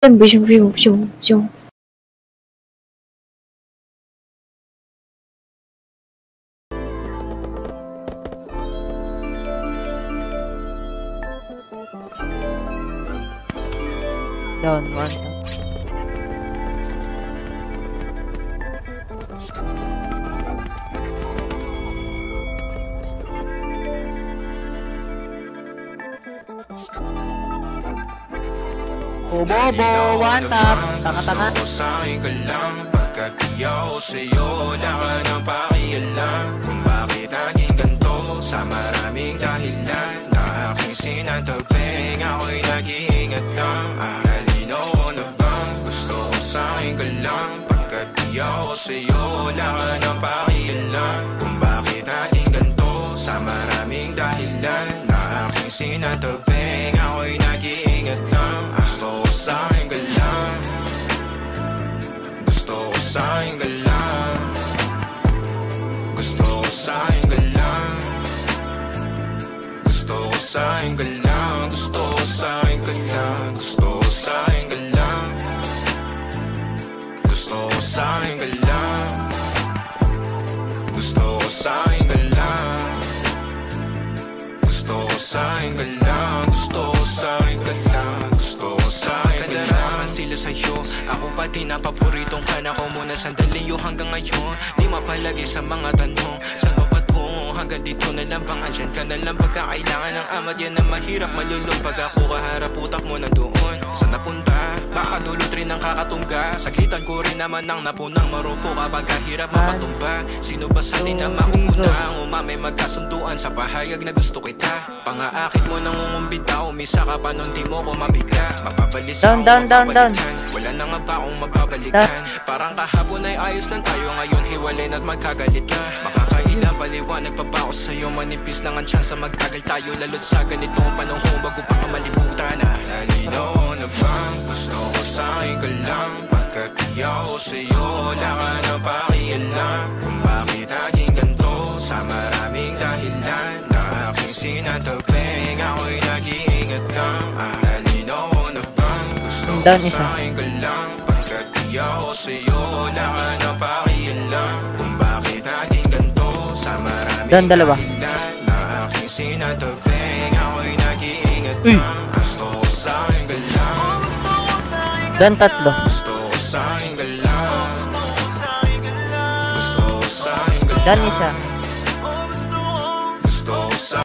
Bisyong, bisyong, bisyong, bisyong. Down, one. Bobo, one tap. Tanga-tanga. Sa'kin ka lang, pagkat di ako sa'yo, wala ka nang pakialam. Kung bakit naging ganito, sa maraming dahilan na aking sinataping, ako'y nag-iingat lang. Nalinaw ko na bang gusto ko sa'kin ka lang, pagkat di ako sa'yo, wala ka nang pakialam. Kung bakit naging ganito, sa maraming dahilan na aking sinataping, ako'y nag-iingat lang. Gusto ko sa'kin ka lang, gusto ko sa'kin ka lang, gusto ko sa'kin ka lang, gusto ko sa'kin ka lang, gusto ko sa'kin ka lang, gusto ko sa'kin ka lang, gusto ko sa'kin ka lang, gusto ko sa'kin ka lang, gusto ko sa'kin ka lang, gusto ko sa'kin ka lang, gusto ko sa'kin ka lang. Sila sa'yo, ako pa din ang paboritong kana ko muna sandali hanggang ngayon. Di mapalagi sa mga tanong, saan ba patungo? Hanggang dito na lang bang andyan ka na lang pagkakailangan ng amat? Yan ang mahirap malulong pag ako kaharap utak mo nandoon. Saan napunta? Baka dulot rin ang kakatungga. Saglitan ko rin naman ang napunang marupo kapag kahirap mapatumba. Sino ba sa atin na mauuna ang umamay magkasunduan sa pahayag na gusto kita? Pangaakit mo nang umumbita, umisa ka pa nun di mo ko mabigla. Mapapalis ako, down. wala na nga ba akong magbabalikan? Parang kahapon ay ayos lang tayo, ngayon hiwalay na't magkagalit na. Makakailang paliwanag pa ba ako sa'yo? Manipis lang ang tsansa magtagal tayo, lalo't sa ganitong panahon bago pa ka malibutan na. Nalinaw ko na bang gusto ko sa'kin ka lang, pagkat di ako sa'yo, wala ka na pakialam. Kung bakit naging ganito, sa maraming dahilan na aking sinataping, ako'y nag-iingat lang. Nalinaw ko na bang gusto ko sa'kin ka lang, pagkat di ako sa'yo, wala ka na pakialam. Kung bakit naging ganito, sa maraming dahilan na aking sinataping, ako'y nag-iingat lang. Gusto ko sa'kin ka lang, Dan tatlo. gusto ko sa'kin ka lang, gusto ko sa'kin ka lang, gusto ko sa'kin ka lang. Dan isa.